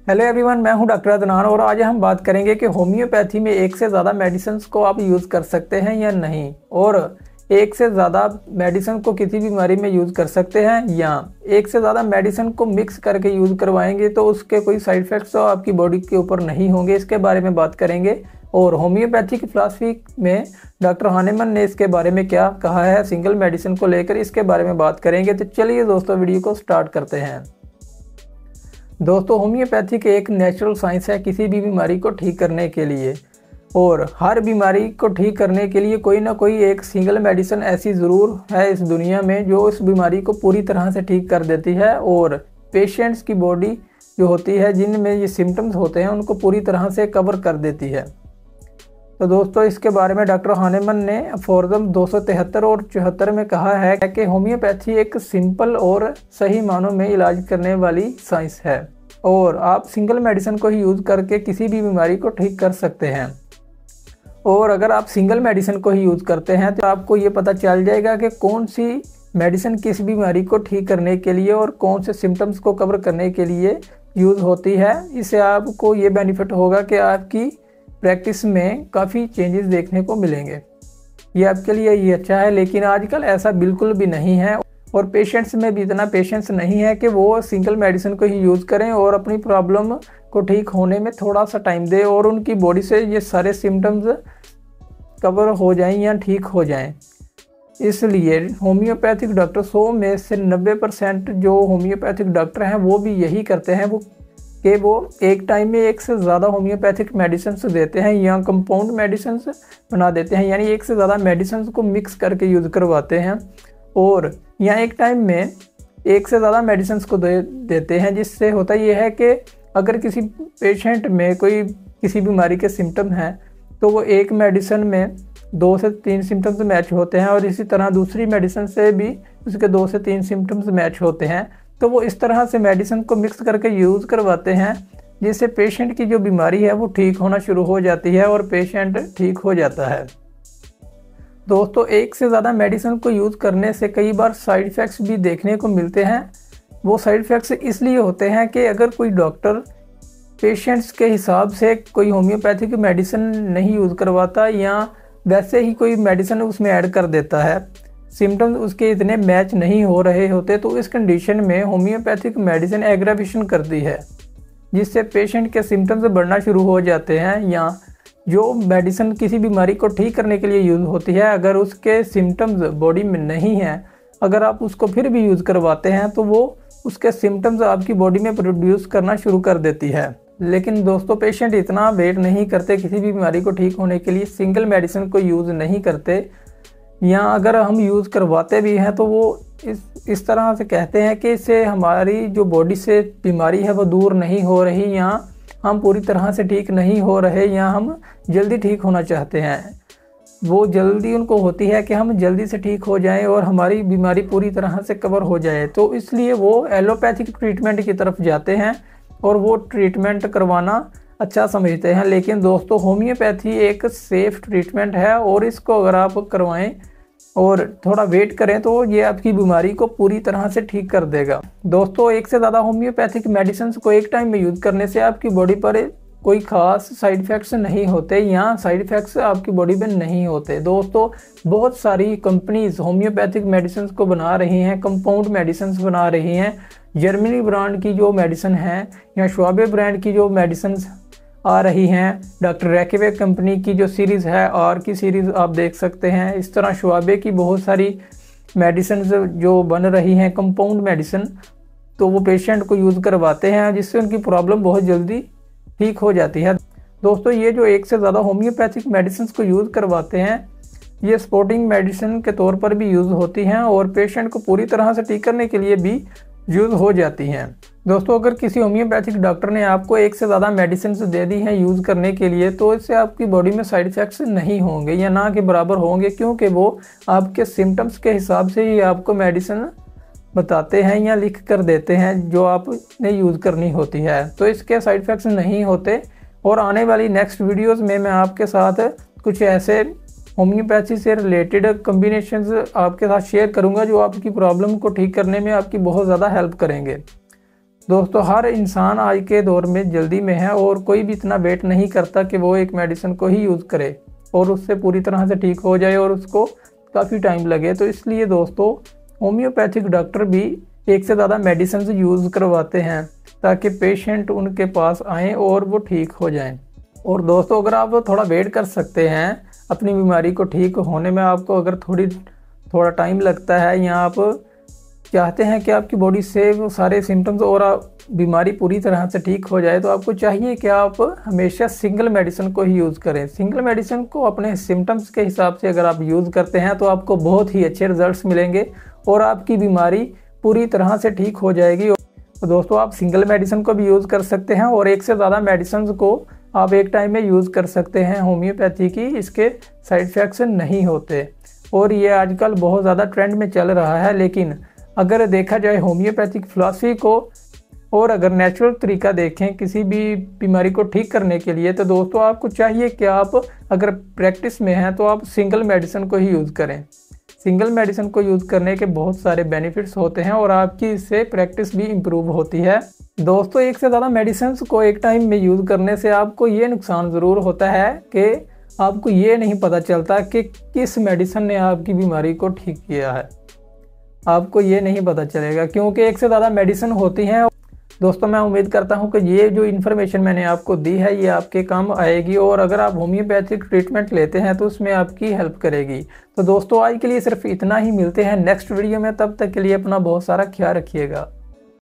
Hello everyone, मैं हूं doctor Adnan और आज हम बात करेंगे कि होम्योपैथी में एक से ज़्यादा मेडिसिन को आप यूज़ कर सकते हैं या नहीं, और एक से ज़्यादा मेडिसिन को किसी बीमारी में यूज़ कर सकते हैं या एक से ज़्यादा मेडिसिन को मिक्स करके यूज़ करवाएंगे तो उसके कोई साइड इफ़ेक्ट्स तो आपकी बॉडी के ऊपर नहीं होंगे। इसके बारे में बात करेंगे और होम्योपैथी की फिलॉसफी में डॉक्टर हानेमन ने इसके बारे में क्या कहा है सिंगल मेडिसिन को लेकर, इसके बारे में बात करेंगे। तो चलिए दोस्तों, वीडियो को स्टार्ट करते हैं। दोस्तों, होम्योपैथी एक नेचुरल साइंस है किसी भी बीमारी को ठीक करने के लिए, और हर बीमारी को ठीक करने के लिए कोई ना कोई एक सिंगल मेडिसिन ऐसी ज़रूर है इस दुनिया में जो इस बीमारी को पूरी तरह से ठीक कर देती है और पेशेंट्स की बॉडी जो होती है जिनमें ये सिम्टम्स होते हैं उनको पूरी तरह से कवर कर देती है। तो दोस्तों, इसके बारे में डॉक्टर हानेमन ने फोरम 273 और 74 में कहा है कि होम्योपैथी एक सिंपल और सही मानों में इलाज करने वाली साइंस है और आप सिंगल मेडिसिन को ही यूज़ करके किसी भी बीमारी को ठीक कर सकते हैं। और अगर आप सिंगल मेडिसिन को ही यूज़ करते हैं तो आपको ये पता चल जाएगा कि कौन सी मेडिसिन किस बीमारी को ठीक करने के लिए और कौन से सिम्टम्स को कवर करने के लिए यूज़ होती है। इससे आपको ये बेनिफिट होगा कि आपकी प्रैक्टिस में काफ़ी चेंजेस देखने को मिलेंगे। ये आपके लिए ये अच्छा है, लेकिन आजकल ऐसा बिल्कुल भी नहीं है और पेशेंट्स में भी इतना पेशेंस नहीं है कि वो सिंगल मेडिसिन को ही यूज़ करें और अपनी प्रॉब्लम को ठीक होने में थोड़ा सा टाइम दें और उनकी बॉडी से ये सारे सिम्टम्स कवर हो जाएं या ठीक हो जाएं। इसलिए होम्योपैथिक डॉक्टर 100 में से 90% जो होम्योपैथिक डॉक्टर हैं वो भी यही करते हैं वो एक टाइम में एक से ज़्यादा होम्योपैथिक मेडिसिन देते हैं या कंपाउंड मेडिसिन बना देते हैं, यानी एक से ज़्यादा मेडिसिन को मिक्स करके यूज़ करवाते हैं और या एक टाइम में एक से ज़्यादा मेडिसिन को देते हैं। जिससे होता ये है कि अगर किसी पेशेंट में कोई किसी बीमारी के सिम्टम हैं तो वो एक मेडिसिन में 2 से 3 सिम्टम्स मैच होते हैं और इसी तरह दूसरी मेडिसिन से भी उसके 2 से 3 सिम्टम्स मैच होते हैं। तो वो इस तरह से मेडिसिन को मिक्स करके यूज़ करवाते हैं जिससे पेशेंट की जो बीमारी है वो ठीक होना शुरू हो जाती है और पेशेंट ठीक हो जाता है। दोस्तों, एक से ज़्यादा मेडिसिन को यूज़ करने से कई बार साइड इफ़ेक्ट्स भी देखने को मिलते हैं। वो साइड इफ़ेक्ट्स इसलिए होते हैं कि अगर कोई डॉक्टर पेशेंट्स के हिसाब से कोई होम्योपैथिक मेडिसिन नहीं यूज़ करवाता या वैसे ही कोई मेडिसिन उसमें ऐड कर देता है, सिम्टम्स उसके इतने मैच नहीं हो रहे होते, तो इस कंडीशन में होम्योपैथिक मेडिसिन एग्रावेशन करती है जिससे पेशेंट के सिम्टम्स बढ़ना शुरू हो जाते हैं। या जो मेडिसिन किसी बीमारी को ठीक करने के लिए यूज़ होती है, अगर उसके सिम्टम्स बॉडी में नहीं हैं, अगर आप उसको फिर भी यूज़ करवाते हैं तो वो उसके सिम्टम्स आपकी बॉडी में प्रोड्यूस करना शुरू कर देती है। लेकिन दोस्तों, पेशेंट इतना वेट नहीं करते किसी भी बीमारी को ठीक होने के लिए, सिंगल मेडिसिन को यूज़ नहीं करते, या अगर हम यूज़ करवाते भी हैं तो वो इस तरह से कहते हैं कि इससे हमारी जो बॉडी से बीमारी है वो दूर नहीं हो रही, या हम पूरी तरह से ठीक नहीं हो रहे, या हम जल्दी ठीक होना चाहते हैं। वो जल्दी उनको होती है कि हम जल्दी से ठीक हो जाएं और हमारी बीमारी पूरी तरह से कवर हो जाए, तो इसलिए वो एलोपैथिक ट्रीटमेंट की तरफ जाते हैं और वो ट्रीटमेंट करवाना अच्छा समझते हैं। लेकिन दोस्तों, होम्योपैथी एक सेफ़ ट्रीटमेंट है और इसको अगर आप करवाएं और थोड़ा वेट करें तो ये आपकी बीमारी को पूरी तरह से ठीक कर देगा। दोस्तों, एक से ज़्यादा होम्योपैथिक मेडिसिन को एक टाइम में यूज़ करने से आपकी बॉडी पर कोई ख़ास साइड इफ़ेक्ट्स नहीं होते या साइड इफ़ेक्ट्स आपकी बॉडी में नहीं होते। दोस्तों, बहुत सारी कंपनीज़ होम्योपैथिक मेडिसिन को बना रही हैं, कंपाउंड मेडिसिन बना रही हैं। जर्मनी ब्रांड की जो मेडिसिन है या श्वाबे ब्रांड की जो मेडिसिन आ रही हैं, डॉक्टर रैकेवे कंपनी की जो सीरीज़ है आर की सीरीज़ आप देख सकते हैं। इस तरह श्वाबे की बहुत सारी मेडिसिन जो बन रही हैं कंपाउंड मेडिसिन, तो वो पेशेंट को यूज़ करवाते हैं जिससे उनकी प्रॉब्लम बहुत जल्दी ठीक हो जाती है। दोस्तों, ये जो एक से ज़्यादा होम्योपैथिक मेडिसिन को यूज़ करवाते हैं ये सपोर्टिंग मेडिसिन के तौर पर भी यूज़ होती हैं और पेशेंट को पूरी तरह से ठीक करने के लिए भी यूज़ हो जाती हैं। दोस्तों, अगर किसी होम्योपैथिक डॉक्टर ने आपको एक से ज़्यादा मेडिसिन दे दी हैं यूज़ करने के लिए, तो इससे आपकी बॉडी में साइड इफ़ेक्ट्स नहीं होंगे या ना के बराबर होंगे, क्योंकि वो आपके सिम्टम्स के हिसाब से ही आपको मेडिसिन बताते हैं या लिख कर देते हैं जो आपने यूज़ करनी होती है, तो इसके साइड इफ़ेक्ट्स नहीं होते। और आने वाली नेक्स्ट वीडियोज़ में मैं आपके साथ कुछ ऐसे होम्योपैथी से रिलेटेड कम्बिनेशंस आपके साथ शेयर करूंगा जो आपकी प्रॉब्लम को ठीक करने में आपकी बहुत ज़्यादा हेल्प करेंगे। दोस्तों हर इंसान आज के दौर में जल्दी में है और कोई भी इतना वेट नहीं करता कि वो एक मेडिसिन को ही यूज़ करे और उससे पूरी तरह से ठीक हो जाए और उसको काफ़ी टाइम लगे। तो इसलिए दोस्तों होम्योपैथिक डॉक्टर भी एक से ज़्यादा मेडिसिन यूज़ करवाते हैं ताकि पेशेंट उनके पास आएँ और वो ठीक हो जाएं। और दोस्तों अगर आप थोड़ा वेट कर सकते हैं अपनी बीमारी को ठीक होने में, आपको अगर थोड़ा टाइम लगता है या आप चाहते हैं कि आपकी बॉडी से वो सारे सिम्टम्स और बीमारी पूरी तरह से ठीक हो जाए, तो आपको चाहिए कि आप हमेशा सिंगल मेडिसिन को ही यूज़ करें। सिंगल मेडिसिन को अपने सिम्टम्स के हिसाब से अगर आप यूज़ करते हैं तो आपको बहुत ही अच्छे रिजल्ट्स मिलेंगे और आपकी बीमारी पूरी तरह से ठीक हो जाएगी। तो दोस्तों आप सिंगल मेडिसिन को भी यूज़ कर सकते हैं और एक से ज़्यादा मेडिसिन को आप एक टाइम में यूज़ कर सकते हैं। होम्योपैथी की इसके साइड इफ़ेक्ट्स नहीं होते और ये आजकल बहुत ज़्यादा ट्रेंड में चल रहा है। लेकिन अगर देखा जाए होम्योपैथिक फिलॉसफी को और अगर नेचुरल तरीका देखें किसी भी बीमारी को ठीक करने के लिए, तो दोस्तों आपको चाहिए कि आप अगर प्रैक्टिस में हैं तो आप सिंगल मेडिसिन को ही यूज़ करें। सिंगल मेडिसिन को यूज़ करने के बहुत सारे बेनिफिट्स होते हैं और आपकी इससे प्रैक्टिस भी इम्प्रूव होती है। दोस्तों एक से ज़्यादा मेडिसिन को एक टाइम में यूज़ करने से आपको ये नुकसान ज़रूर होता है कि आपको ये नहीं पता चलता कि किस मेडिसिन ने आपकी बीमारी को ठीक किया है। आपको ये नहीं पता चलेगा क्योंकि एक से ज़्यादा मेडिसिन होती हैं। दोस्तों मैं उम्मीद करता हूँ कि ये जो इन्फॉर्मेशन मैंने आपको दी है ये आपके काम आएगी और अगर आप होम्योपैथिक ट्रीटमेंट लेते हैं तो उसमें आपकी हेल्प करेगी। तो दोस्तों आज के लिए सिर्फ इतना ही, मिलते हैं नेक्स्ट वीडियो में, तब तक के लिए अपना बहुत सारा ख्याल रखिएगा।